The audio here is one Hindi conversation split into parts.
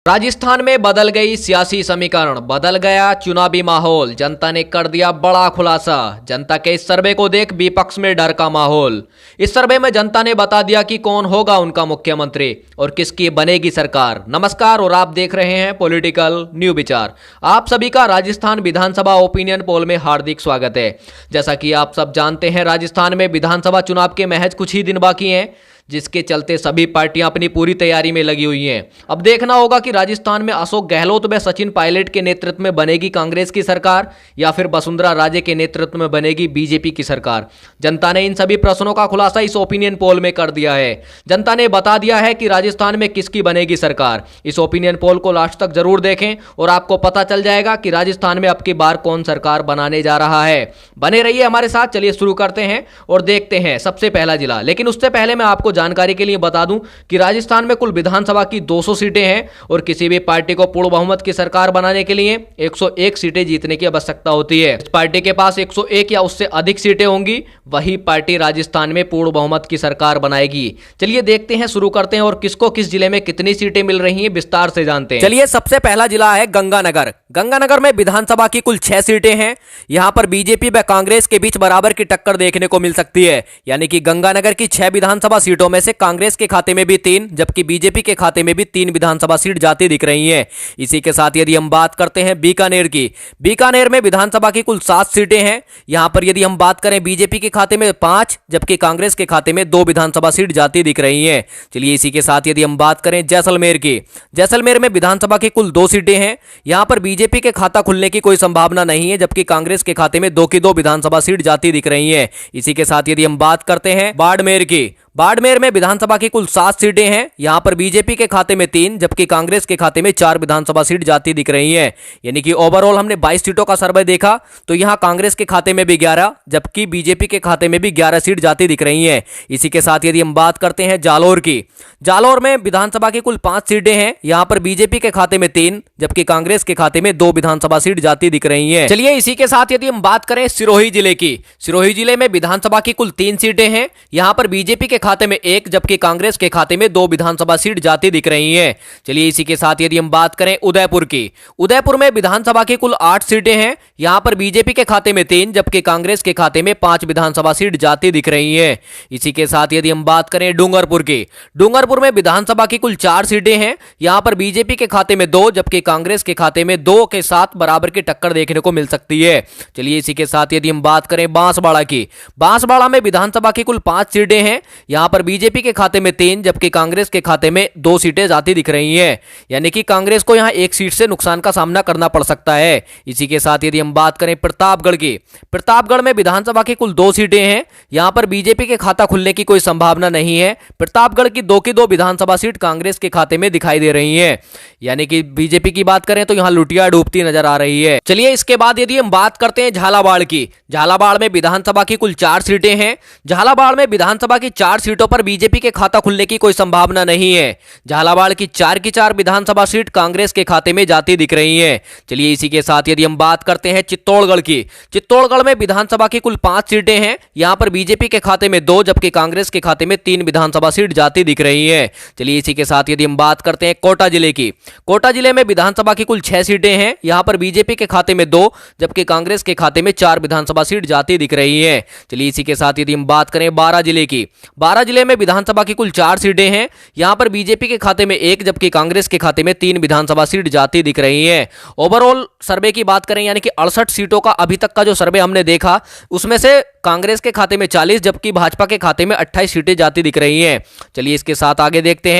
राजस्थान में बदल गई सियासी समीकरण, बदल गया चुनावी माहौल। जनता ने कर दिया बड़ा खुलासा। जनता के इस सर्वे को देख विपक्ष में डर का माहौल। इस सर्वे में जनता ने बता दिया कि कौन होगा उनका मुख्यमंत्री और किसकी बनेगी सरकार। नमस्कार और आप देख रहे हैं पॉलिटिकल न्यू विचार। आप सभी का राजस्थान विधानसभा ओपिनियन पोल में हार्दिक स्वागत है। जैसा कि आप सब जानते हैं, राजस्थान में विधानसभा चुनाव के महज कुछ ही दिन बाकी हैं, जिसके चलते सभी पार्टियां अपनी पूरी तैयारी में लगी हुई हैं। अब देखना होगा कि राजस्थान में अशोक गहलोत व सचिन पायलट के नेतृत्व में बनेगी कांग्रेस की सरकार या फिर वसुंधरा राजे के नेतृत्व में बनेगी बीजेपी की सरकार। जनता ने इन सभी प्रश्नों का खुलासा इस ओपिनियन पोल में कर दिया है। जनता ने बता दिया है कि राजस्थान में किसकी बनेगी सरकार। इस ओपिनियन पोल को लास्ट तक जरूर देखें और आपको पता चल जाएगा कि राजस्थान में अब की बार कौन सरकार बनाने जा रहा है। बने रहिए हमारे साथ। चलिए शुरू करते हैं और देखते हैं सबसे पहला जिला। लेकिन उससे पहले मैं आपको जानकारी के लिए बता दूं कि राजस्थान में कुल विधानसभा की 200 सीटें हैं और किसी भी पार्टी को पूर्ण बहुमत की सरकार बनाने के लिए 101 सीटें जीतने की आवश्यकता होती है। इस पार्टी के पास 101 या उससे अधिक सीटें होंगी, वही पार्टी राजस्थान में पूर्ण बहुमत की सरकार बनाएगी। चलिए देखते हैं, शुरू करते हैं और किसको किस जिले में कितनी सीटें मिल रही हैं विस्तार से जानते हैं। चलिए, सबसे पहला जिला है गंगानगर। गंगानगर में विधानसभा की कुल 6 सीटें हैं। यहां पर बीजेपी व कांग्रेस के बीच बराबर की टक्कर देखने को मिल सकती है। यानी कि गंगानगर की 6 विधानसभा सीटों में से कांग्रेस के खाते में भी 3 जबकि बीजेपी के खाते में भी 3 विधानसभा सीट जाती दिख रही हैं। इसी के साथ यदि हम बात करते हैं बीकानेर की, बीकानेर में विधानसभा की कुल 7 सीटें हैं। यहां पर यदि हम बात करें बीजेपी के खाते में 5 जबकि कांग्रेस के खाते में 2 विधानसभा सीट जाती दिख रही हैं। चलिए, इसी के साथ यदि हम बात करें जैसलमेर की, जैसलमेर में विधानसभा की कुल 2 सीटें हैं। यहां पर बीजेपी के खाता खुलने की कोई संभावना नहीं है जबकि कांग्रेस के खाते में 2 की 2 विधानसभा सीट जाती दिख रही हैं। इसी के साथ यदि हम बात करते हैं बाड़मेर की, बाड़मेर में विधानसभा की कुल 7 सीटें हैं। यहां पर बीजेपी के खाते में 3 जबकि कांग्रेस के खाते में 4 विधानसभा सीट जाती दिख रही हैं। यानी कि ओवरऑल हमने 22 सीटों का सर्वे देखा तो यहां कांग्रेस के खाते में भी 11 जबकि बीजेपी के खाते में भी 11 सीट जाती दिख रही हैं। इसी के साथ यदि हम बात करते हैं जालोर की, जालोर में विधानसभा की कुल 5 सीटें हैं। यहां पर बीजेपी के खाते में 3 जबकि कांग्रेस के खाते में 2 विधानसभा सीट जाती दिख रही हैं। चलिए, इसी के साथ यदि हम बात करें सिरोही जिले की, सिरोही जिले में विधानसभा की कुल 3 सीटें हैं। यहां पर बीजेपी के खाते में 1 जबकि कांग्रेस के खाते में 2 विधानसभा सीट जाती दिख रही हैं। चलिए, इसी के साथ यदि हम बात करें उदयपुर की, उदयपुर में विधानसभा की कुल 8 सीटें हैं। यहां पर बीजेपी के खाते में 3 जबकि कांग्रेस के खाते में 5 विधानसभा सीट जाती दिख रही हैं। इसी के साथ यदि हम बात करें डूंगरपुर की, डूंगरपुर में विधानसभा की कुल 4 सीटें हैं। यहां पर बीजेपी के खाते में 2 जबकि कांग्रेस के खाते में 2 के साथ बराबर की टक्कर देखने को मिल सकती है। चलिए, इसी के साथ यदि हम बात करें बांसवाड़ा की, बांसवाड़ा में विधानसभा की कुल 5 सीटें हैं। यहां पर बीजेपी के खाते में 3 जबकि कांग्रेस के खाते में 2 सीटें जाती दिख रही हैं। यानी कि कांग्रेस को यहां 1 सीट से नुकसान का सामना करना पड़ सकता है। इसी के साथ यदि हम बात करें प्रतापगढ़ की, प्रतापगढ़ में विधानसभा की कुल 2 सीटें हैं। यहां पर बीजेपी के खाता खुलने की कोई संभावना नहीं है। प्रतापगढ़ की 2 की 2 विधानसभा सीट कांग्रेस के खाते में दिखाई दे रही है। यानी कि बीजेपी की बात करें तो यहां लुटिया डूबती नजर आ रही है। चलिए, इसके बाद यदि हम बात करते हैं झालावाड़ की, झालावाड़ में विधानसभा की कुल 4 सीटें हैं। झालावाड़ में विधानसभा की 4 सीटों पर बीजेपी के खाता खुलने की कोई संभावना नहीं है। झालावाड़ की 4 की 4 विधानसभा सीट कांग्रेस के खाते में जाती दिख रही हैं। चलिए, इसी के साथ यदि हम बात करते हैं चित्तौड़गढ़ की, चित्तौड़गढ़ में विधानसभा की कुल 5 सीटें हैं। यहां पर बीजेपी के खाते में 2 जबकि कांग्रेस के खाते में 3 विधानसभा सीट जाती दिख रही हैं। चलिए, इसी के साथ यदि हम बात करते हैं कोटा जिले की, कोटा जिले में विधानसभा की कुल 6 सीटें हैं। यहां पर बीजेपी के खाते में 2 जबकि कांग्रेस के खाते में 4 विधानसभा सीट जाती दिख रही हैं। चलिए, इसी के साथ यदि हम बात करें बारां जिले की, बारां जिले में विधानसभा की कुल 4 सीटें हैं। यहां पर बीजेपी के खाते में 1 जबकि कांग्रेस के खाते में 3 विधानसभा सीट जाती दिख रही हैं। ओवरऑल सर्वे की बात करें यानी कि 68 सीटों का अभी तक का जो सर्वे हमने देखा उसमें से कांग्रेस के खाते में 40 जबकि भाजपा के खाते में 28 सीटें जाती दिख रही हैं। चलिए, इसके साथ आगे देखते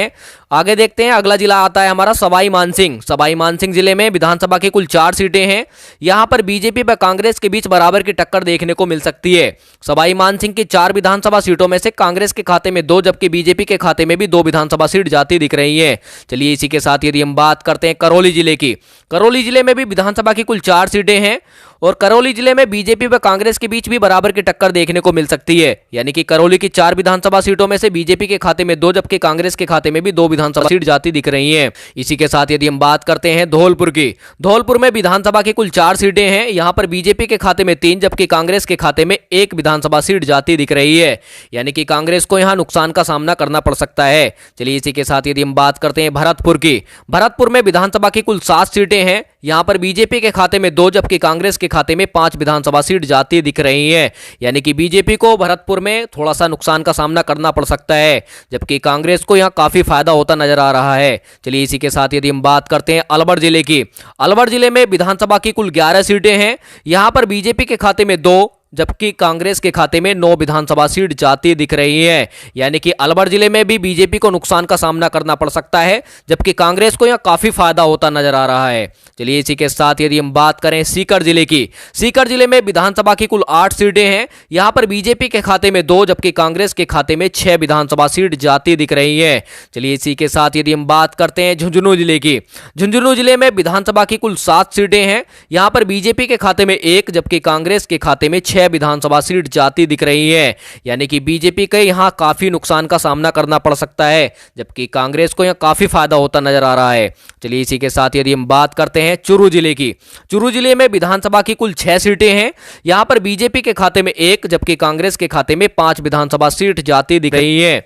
हैं। अगला जिला आता है हमारा सवाई मानसिंह। सवाई मानसिंह जिले में विधानसभा की कुल 4 सीटें हैं। यहां पर बीजेपी व कांग्रेस के बीच बराबर की टक्कर देखने को मिल सकती है। सवाई मानसिंह की 4 विधानसभा सीटों में से कांग्रेस के खाते में 2 जबकि बीजेपी के खाते में भी 2 विधानसभा सीट जाती दिख रही है। चलिए, इसी के साथ यदि हम बात करते हैं करौली जिले की, करौली जिले में भी विधानसभा की कुल 4 सीटें हैं और करौली जिले में बीजेपी व कांग्रेस के बीच भी बराबर की टक्कर देखने को मिल सकती है। यानी कि करौली की 4 विधानसभा सीटों में से बीजेपी के खाते में 2 जबकि कांग्रेस के खाते में भी 2 विधानसभा सीट जाती दिख रही हैं। इसी के साथ यदि हम बात करते हैं धौलपुर की, धौलपुर में विधानसभा की कुल 4 सीटें हैं। यहां पर बीजेपी के खाते में 3 जबकि कांग्रेस के खाते में 1 विधानसभा सीट जाती दिख रही है। यानी कि कांग्रेस को यहां नुकसान का सामना करना पड़ सकता है। चलिए इसी के साथ यदि हम बात करते हैं भरतपुर की, भरतपुर में विधानसभा की कुल 7 सीटें हैं। यहां पर बीजेपी के खाते में 2 जबकि कांग्रेस के खाते में 5 विधानसभा सीट जाती दिख रही हैं। यानी कि बीजेपी को भरतपुर में थोड़ा सा नुकसान का सामना करना पड़ सकता है, जबकि कांग्रेस को यहां काफी फायदा होता नजर आ रहा है। चलिए इसी के साथ यदि हम बात करते हैं अलवर जिले की, अलवर जिले में विधानसभा की कुल 11 सीटें हैं। यहां पर बीजेपी के खाते में 2 जबकि कांग्रेस के खाते में 9 विधानसभा सीट जाती दिख रही है। यानी कि अलवर जिले में भी बीजेपी को नुकसान का सामना करना पड़ सकता है, जबकि कांग्रेस को यहां काफी फायदा होता नजर आ रहा है। चलिए इसी के साथ यदि हम बात करें सीकर जिले की, सीकर जिले में विधानसभा की कुल 8 सीटें हैं। यहां पर बीजेपी के खाते में 2 जबकि कांग्रेस के खाते में 6 विधानसभा सीट जाती दिख रही है। चलिए इसी के साथ यदि हम बात करते हैं झुंझुनू जिले की, झुंझुनू जिले में विधानसभा की कुल 7 सीटें हैं। यहां पर बीजेपी के खाते में 1 जबकि कांग्रेस के खाते में 6 विधानसभा सीट जाती दिख रही है। यानी कि बीजेपी को यहां काफी नुकसान का सामना करना पड़ सकता है, जबकि कांग्रेस को यहां काफी फायदा होता नजर आ रहा है। चलिए इसी के साथ यदि हम बात करते हैं चूरू जिले की, चूरू जिले में विधानसभा की कुल 6 सीटें हैं। यहां पर बीजेपी के खाते में 1 जबकि कांग्रेस के खाते में 5 विधानसभा सीट जाती दिख रही है।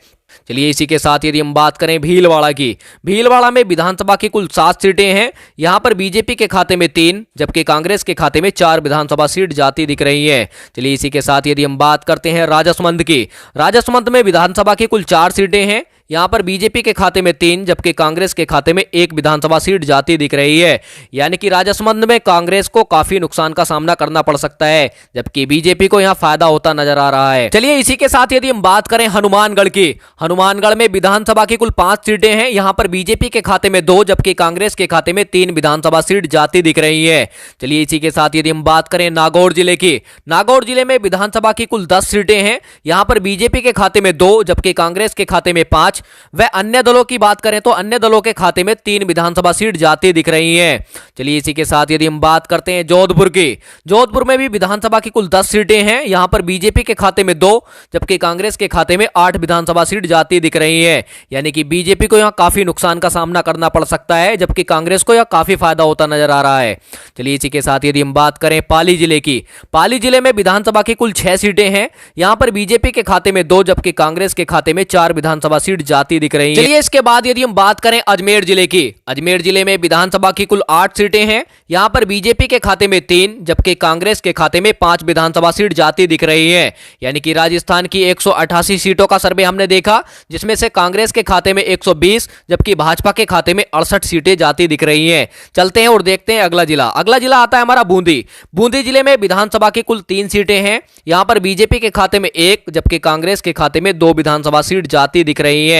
चलिए इसी के साथ यदि हम बात करें भीलवाड़ा की, भीलवाड़ा में विधानसभा की कुल 7 सीटें हैं। यहां पर बीजेपी के खाते में 3 जबकि कांग्रेस के खाते में 4 विधानसभा सीट जाती दिख रही है। चलिए इसी के साथ यदि हम बात करते हैं राजसमंद की, राजसमंद में विधानसभा की कुल 4 सीटें हैं। यहां पर बीजेपी के खाते में 3 जबकि कांग्रेस के खाते में 1 विधानसभा सीट जाती दिख रही है। यानी कि राजसमंद में कांग्रेस को काफी नुकसान का सामना करना पड़ सकता है, जबकि बीजेपी को यहां फायदा होता नजर आ रहा है। चलिए इसी के साथ यदि हम बात करें हनुमानगढ़ की, हनुमानगढ़ में विधानसभा की कुल 5 सीटें हैं। यहां पर बीजेपी के खाते में 2 जबकि कांग्रेस के खाते में 3 विधानसभा सीट जाती दिख रही है। चलिए इसी के साथ यदि हम बात करें नागौर जिले की, नागौर जिले में विधानसभा की कुल 10 सीटें हैं। यहां पर बीजेपी के खाते में 2 जबकि कांग्रेस के खाते में 5 व अन्य दलों की बात करें तो अन्य दलों के खाते में 3 विधानसभा सीट जाती दिख रही हैं। चलिए इसी के साथ यदि हम बात करते हैं जोधपुर की, जोधपुर में भी विधानसभा की कुल 10 सीटें हैं। यहां पर बीजेपी के खाते में 2 जबकि कांग्रेस के खाते में 8 विधानसभा सीट जाती दिख रही है। यानी कि बीजेपी को यहां काफी नुकसान का सामना करना पड़ सकता है, जबकि कांग्रेस को यहां काफी फायदा होता नजर आ रहा है। चलिए इसी के साथ यदि हम बात करें पाली जिले की, पाली जिले में विधानसभा की कुल 6 सीटें हैं। यहां पर बीजेपी के खाते में 2 जबकि कांग्रेस के खाते में 4 विधानसभा सीट जाती दिख रही है। चलिए इसके बाद यदि हम बात करें अजमेर जिले की, अजमेर जिले में विधानसभा की कुल 8 सीटें हैं। यहां पर बीजेपी के खाते में 3 जबकि कांग्रेस के खाते में 5 विधानसभा सीट जाती दिख रही है। यानी कि राजस्थान की 188 सीटों का सर्वे हमने देखा, जिसमें से कांग्रेस के खाते में 120 जबकि भाजपा के खाते में 68 सीटें जाती दिख रही हैं। चलते हैं और देखते हैं अगला जिला, अगला जिला आता है हमारा बूंदी। बूंदी जिले में विधानसभा की कुल 3 सीटें हैं। यहां पर बीजेपी के खाते में 1 जबकि कांग्रेस के खाते में 2 विधानसभा सीट जाती दिख रही है।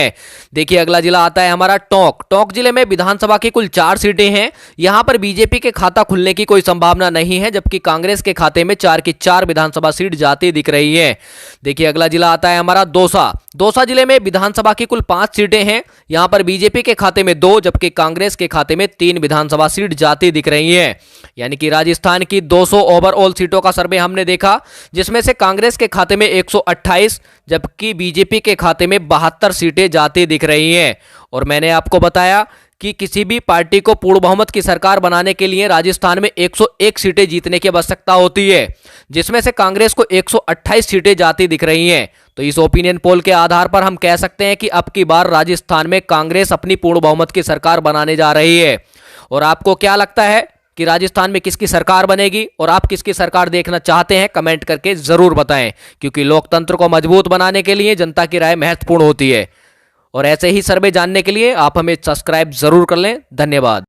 देखिए अगला जिला आता है हमारा टोंक, टोंक जिले में विधानसभा की कुल 4 सीटें हैं। यहां पर बीजेपी के खाता खुलने की कोई संभावना नहीं है, जबकि कांग्रेस के खाते में 4 की 4 विधानसभा सीट जाती दिख रही है। देखिए अगला जिला आता है हमारा दौसा, दौसा जिले में विधानसभा की कुल 5 सीटें हैं। यहां पर बीजेपी के खाते में 2 जबकि कांग्रेस के खाते में 3 विधानसभा सीट जाती दिख रही है। यानी कि राजस्थान की 200 ओवरऑल सीटों का सर्वे हमने देखा, जिसमें से कांग्रेस के खाते में 128 जबकि बीजेपी के खाते में 72 सीटें जाती दिख रही हैं। और मैंने आपको बताया कि किसी भी पार्टी को पूर्ण बहुमत की सरकार बनाने के लिए राजस्थान में 101 सीटें जीतने की आवश्यकता होती है, जिसमें से कांग्रेस को 128 सीटें जाती दिख रही हैं। तो इस ओपिनियन पोल के आधार पर हम कह सकते हैं कि अब की बार राजस्थान में कांग्रेस अपनी पूर्ण बहुमत की सरकार बनाने जा रही है। और आपको क्या लगता है कि राजस्थान में किसकी सरकार बनेगी और आप किसकी सरकार देखना चाहते हैं, कमेंट करके जरूर बताएं, क्योंकि लोकतंत्र को मजबूत बनाने के लिए जनता की राय महत्वपूर्ण होती है। और ऐसे ही सर्वे जानने के लिए आप हमें सब्सक्राइब जरूर कर लें। धन्यवाद।